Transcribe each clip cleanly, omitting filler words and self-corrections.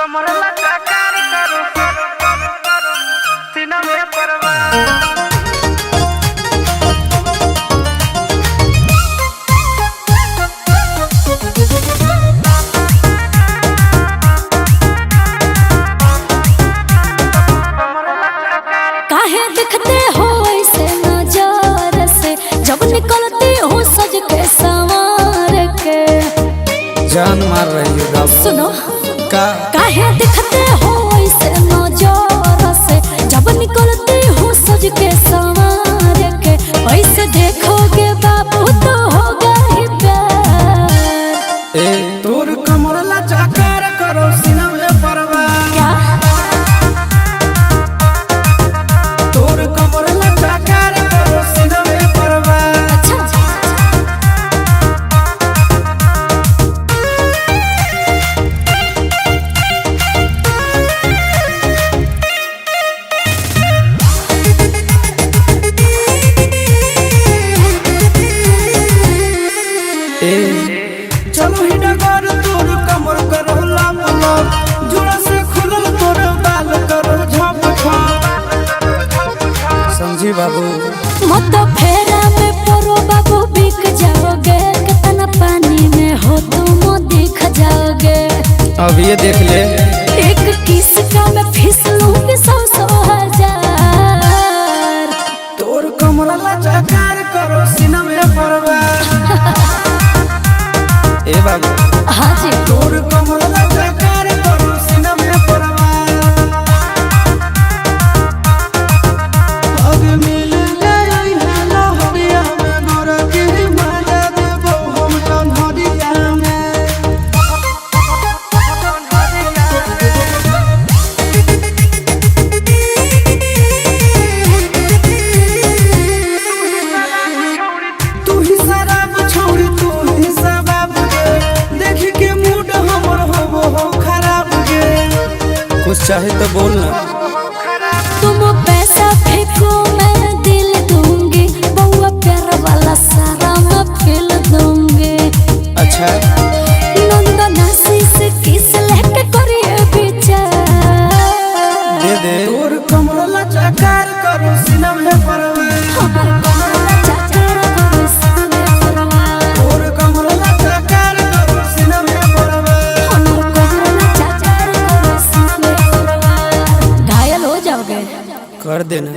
कमर लगा कार करो सीना में परवाह जान मार रही है। सुनो काहे दिखते हो ऐसे नजर से जब निकलती हो सज के संवार के ऐसे देखोगे बाबू तो होगा ही प्यार। तोर कमर लगा कार करो सीना में परवाह क्या तोर कमर लगा कार करो सीना में परवाह। अच्छा चलो ही डगर तोर कमर करो लाम लाम जोड़ा से खुलल तोर बाल करो झप झप समझी बाबू मत फेरा में परो बाबू बिक जाओगे कितना पानी में हो तुम दिख जाओगे। अब ये देख ले एक किस का मैं फिसलूंगी 100 हजार। तोर कमर लगा कार करो सीना में परवाह। ए बाबू हाँ जी तोर कमर लगा कार करो सीना में परवाह। अब मिल गई है लहरिया में गोरा के मजा देबो हम कन्हरिया में। तू ही शराब छोड़ी तू ही शराब देख के मूड हमर हो खराब गे। कुछ चाहे तो बोल ना। तुम पैसा फेंको मैं दिल दूंगी बउआ प्यार वाला सारा मैं फेल दूंगी। अच्छा नंदनासी से किस लेके करिए विचार। दे दे तोर कमर लगा कार करो सीना में परवाह। हमार कमर लगा कार करो सीना में परवाह। तोर कमर लगा कार करो सीना में परवाह। हमार कमर लगा कार करो सीना में परवाह। घायल हो जाओगे कर देना।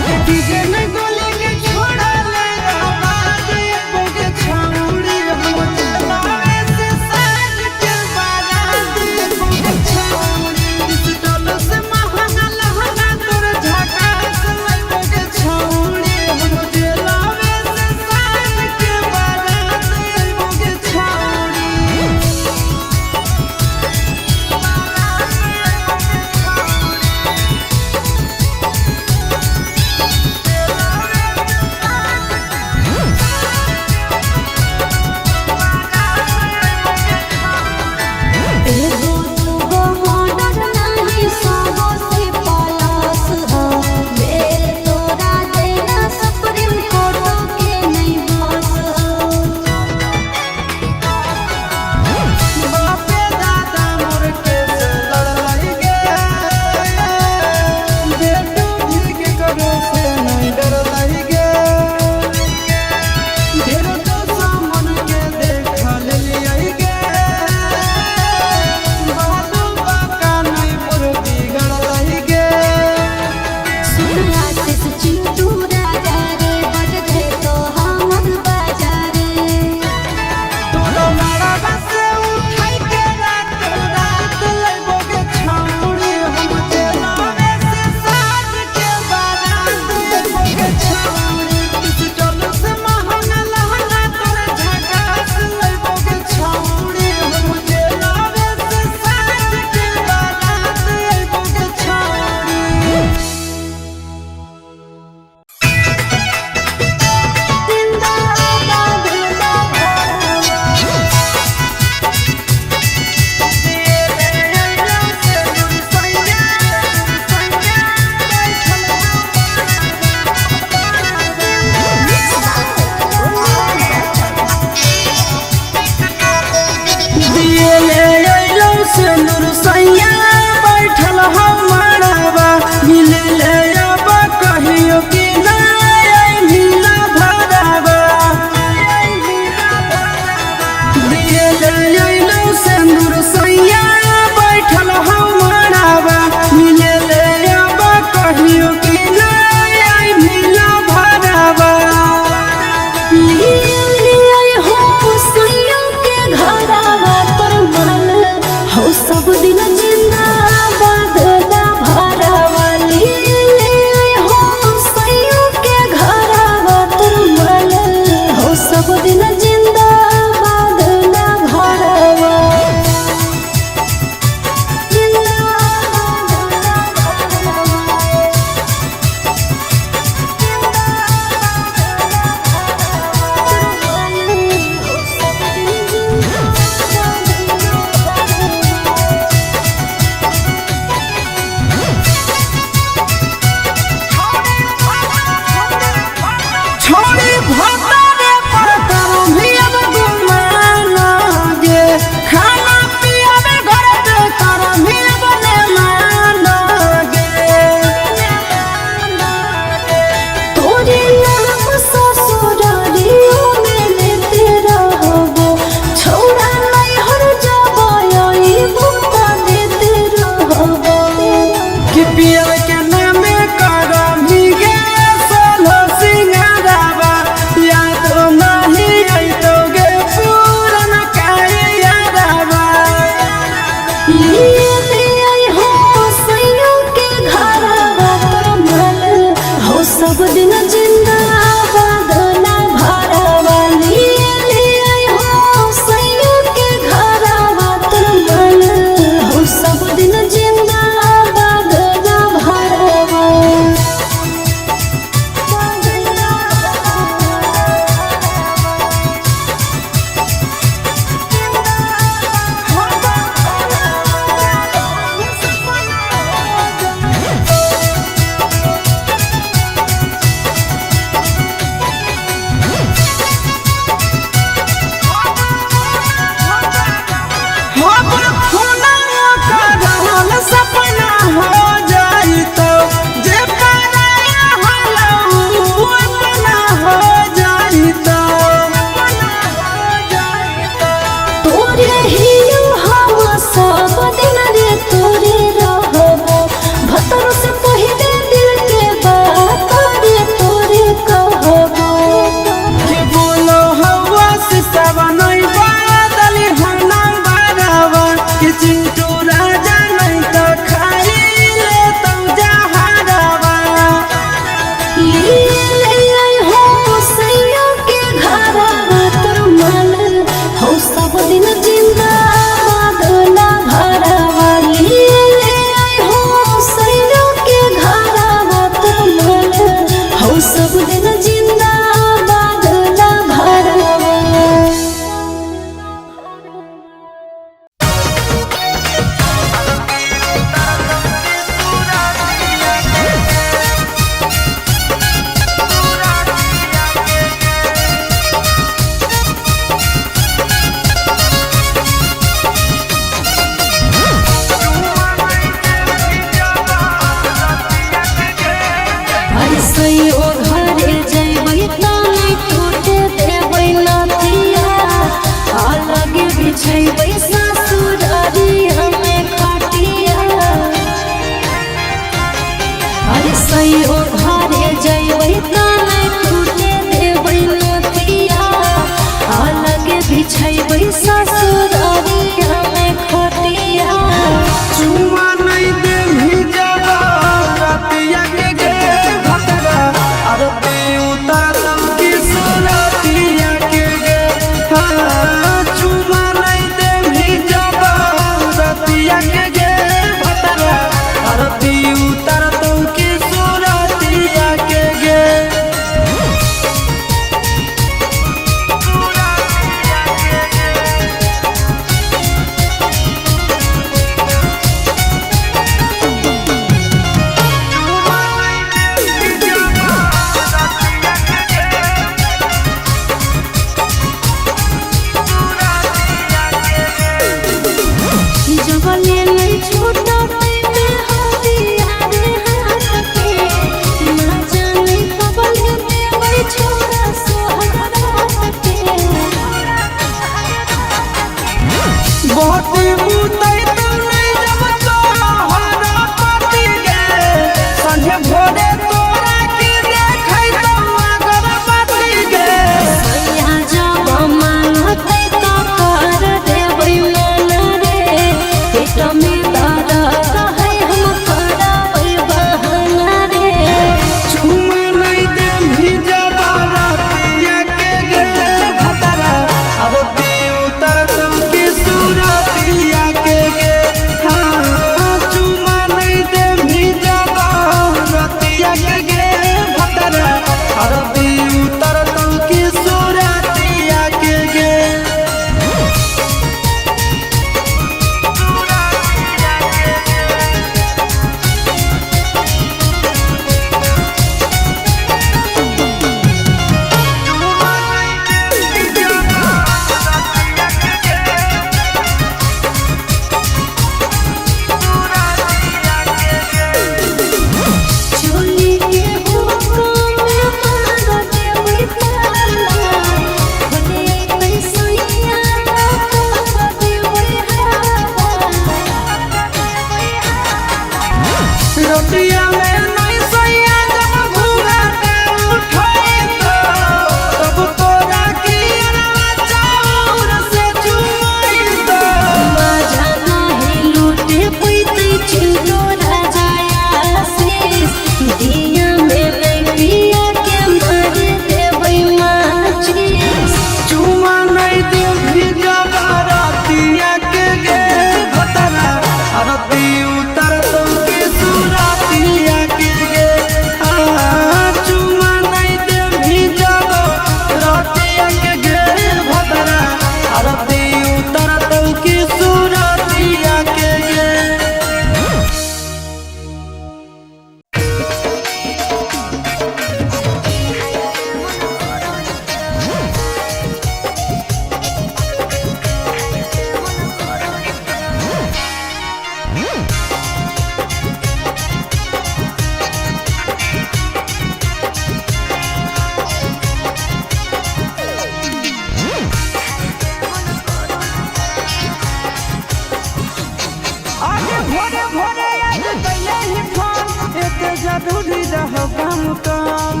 जरूरी रहो काम काम।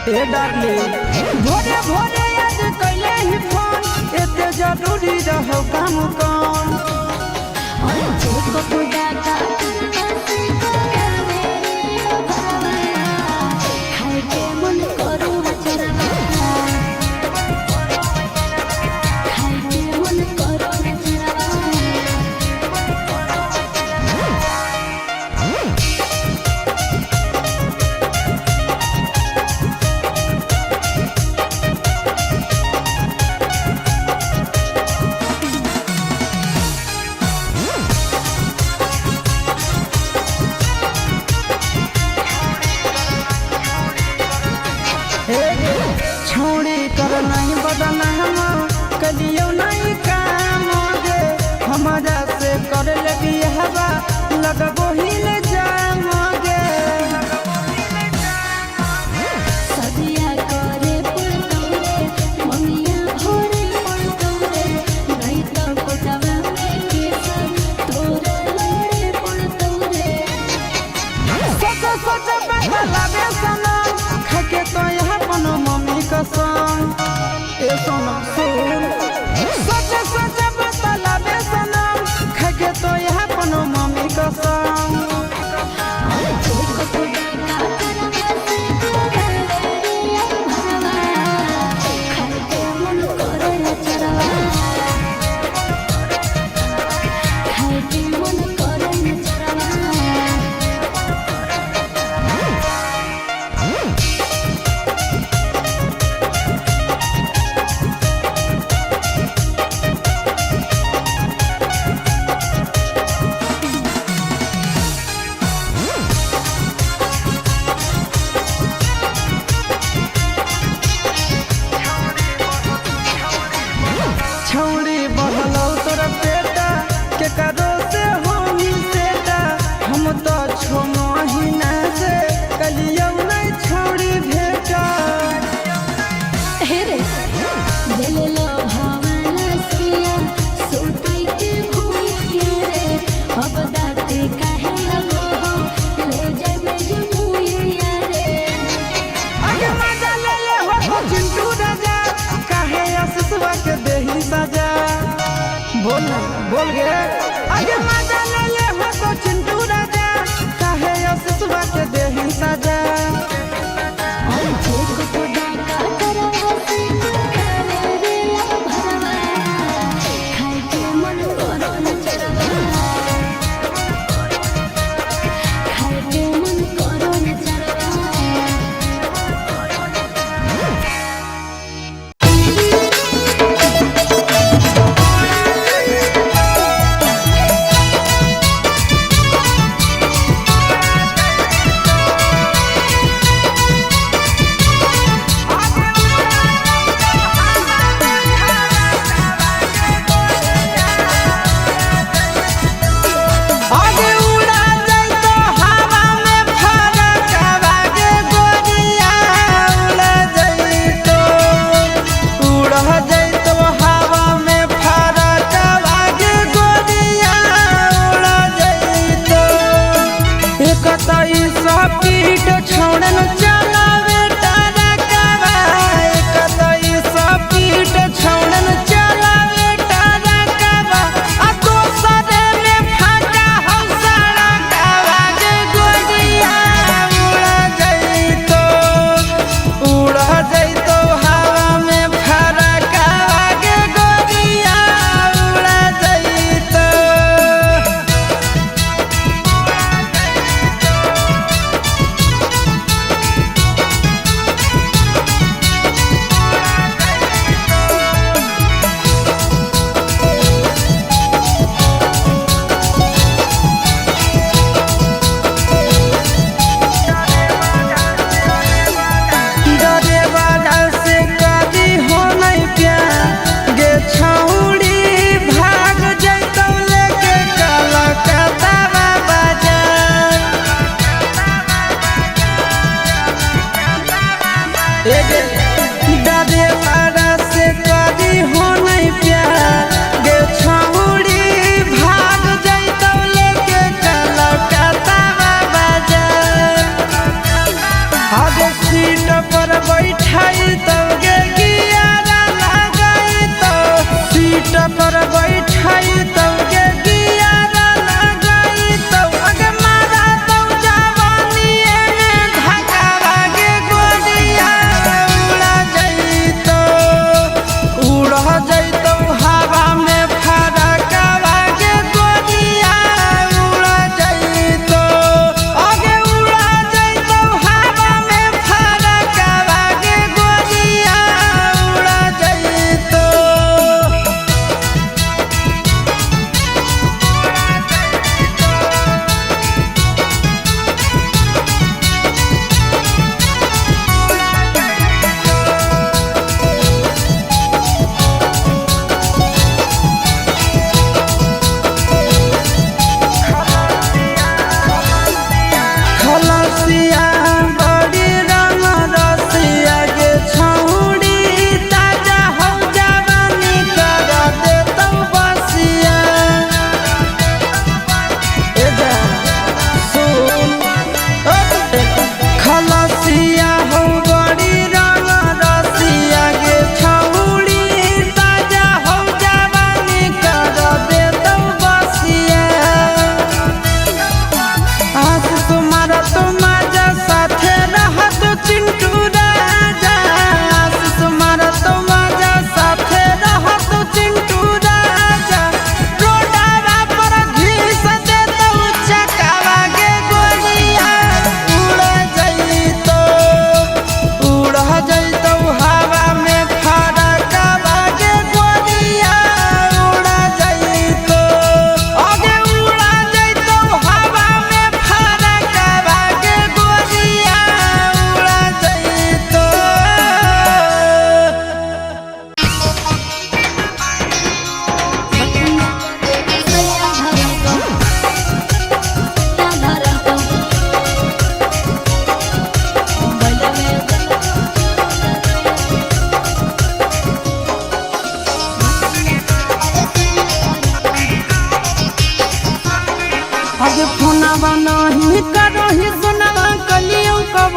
ए डार्लिंग भोरे भोरे आज कैले ही फोन, एते जरूरी रहो काम काम। छोड़ी कर नहीं बदना हम कलियो नहीं काम गे, हमारा से कर लगी हवा लगबो ही ले जाम गे। सदिया करे पड़तौरे ममिया भोरे पड़तौरे, नहीं तो कोटवा में केसर तोरे लड़े पड़तौरे। सोच बदला बेसना खाके तो यहाँ पनो मम्मी कसम। ए सोना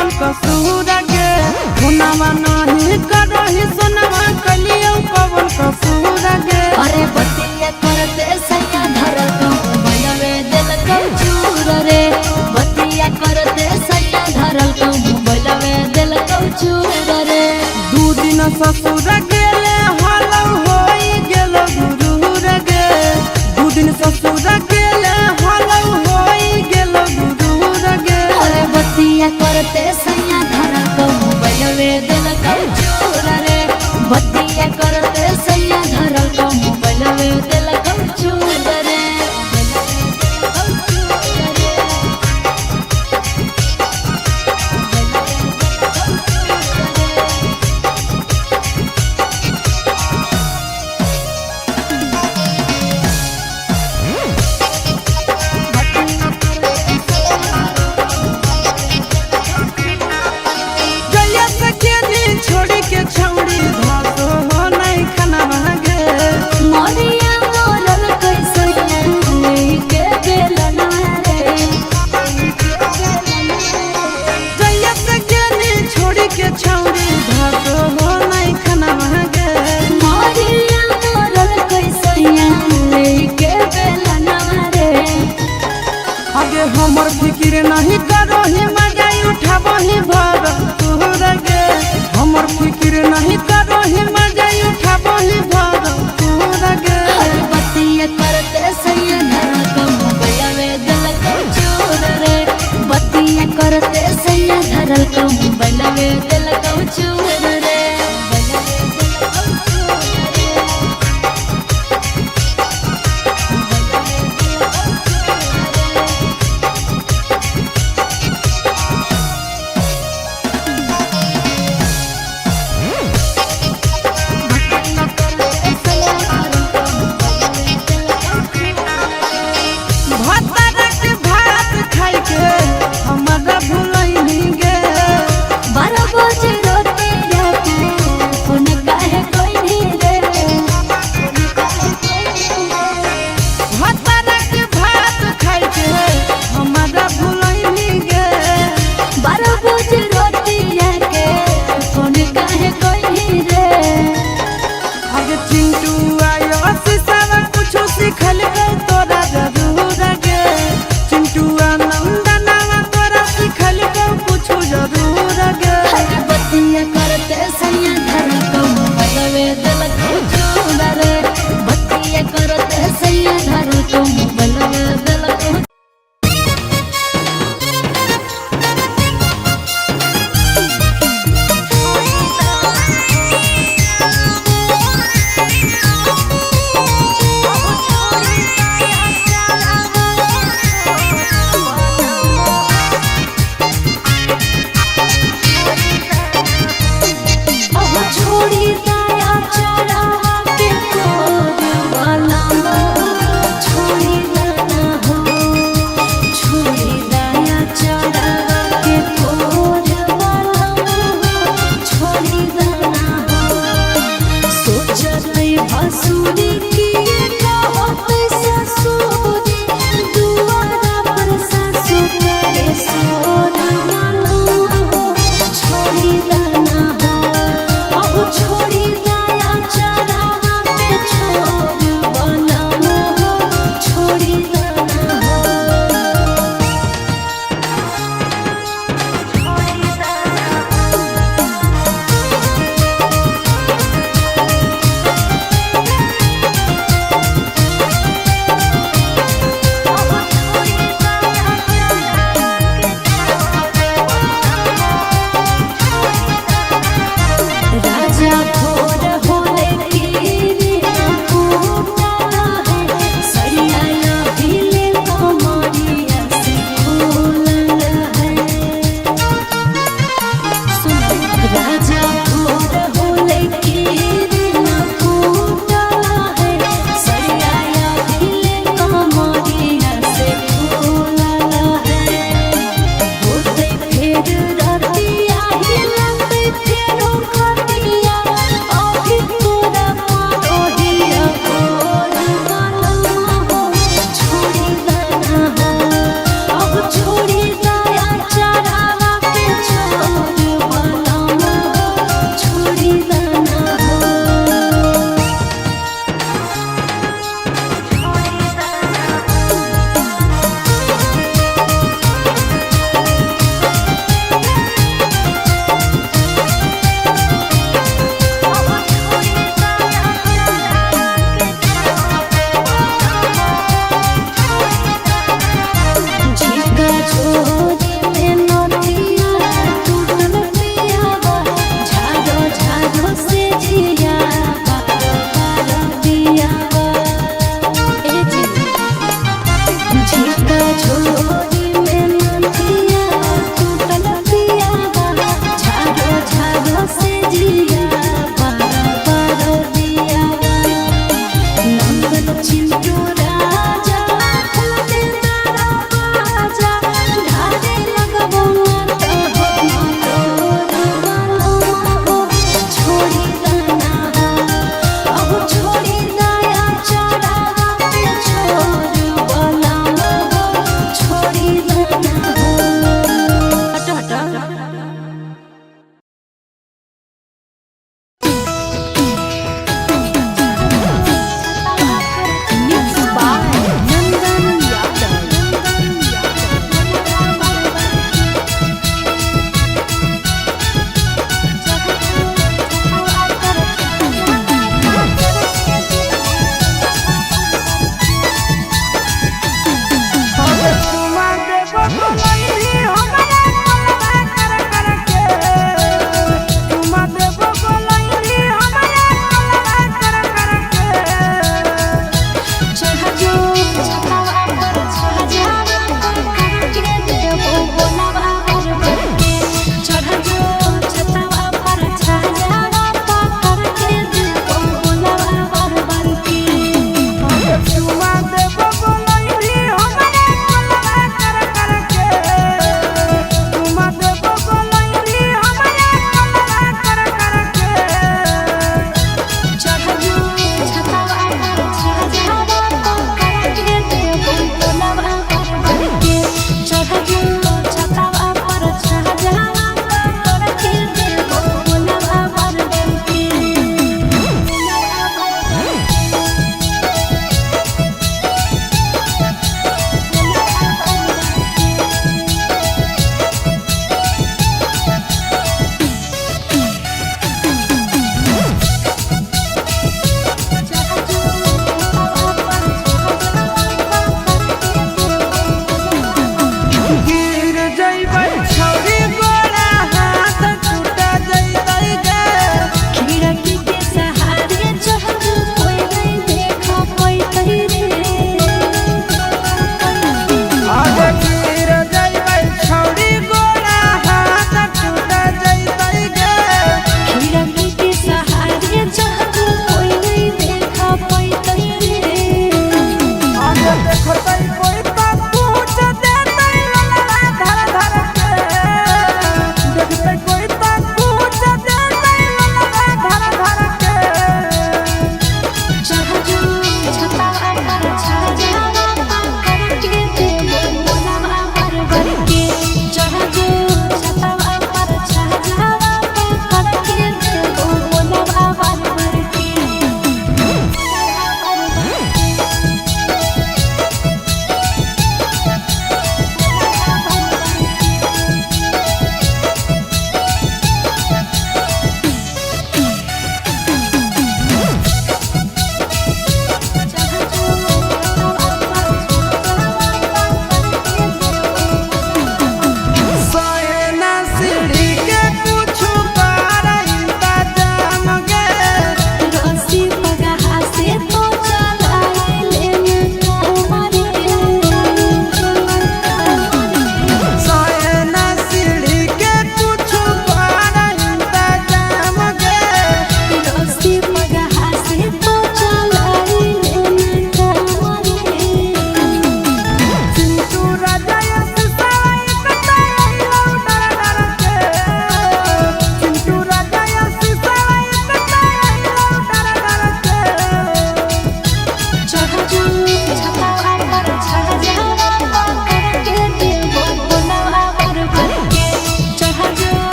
कवन कसूर गे हुनावा नहीं करही सोनवा कलियो कवन कसूर गे अरे बतिया करते सैया धरल तो मोबाइलवे दिल कौ चूर रे बतिया करते सैया धरल तो मोबाइलवे दिल कौ चूर रे दू दिन ससुर गेले हलौ होई गेल गुरूर गे दू दिन ससुर गेले हलौ होई गेल गुरूर गे अरे बतिया करते सैया धरल तो मोबाइलवे दिल कौ चूर रे बतिया करते सैया धरल तो मोबाइलवे दिल कौ चूर रे गैया सखे दिन छोड़ी के छौड़ी भासो हो नहीं खाना मांगे मोरिया मोरल कैसे लेके बेलना रे गैया सखे दिन छोड़ी के छौड़ी भासो हो नहीं खाना मांगे मोरिया मोरल कैसे लेके बेलना रे आगे हमर फिक्र नहीं करो ही मजा उठाबो ही भर तोहर गे हमर फिक्र नहीं करो ही मजा उठाबो ही भर तोहर गे हर बतिया करते सैया धरल तो मोबाइलवे दिल कौ चूर रे बतिया करते सैया धरल तो मोबाइलवे दिल कौ चूर रे भतरक भात खाई के हमरा भुलैनी गे 12 बजे रोते जाके फोन काहे कोई नहीं रे भतरक भात खाई के हमरा भुलैनी गे 12 बजे रोते जाके फोन काहे कोई नहीं रे आगे चिंटू आयो सिसावा कुछ सिखल गो तोरा जरूर गे चिंटू नंदनवा तोरा सिखल गो कुछ जरूर गे हर बतिया करते सैया धरल तो मोबाइलवे दिल कौ चूर रे बतिया करते सैया धरल तो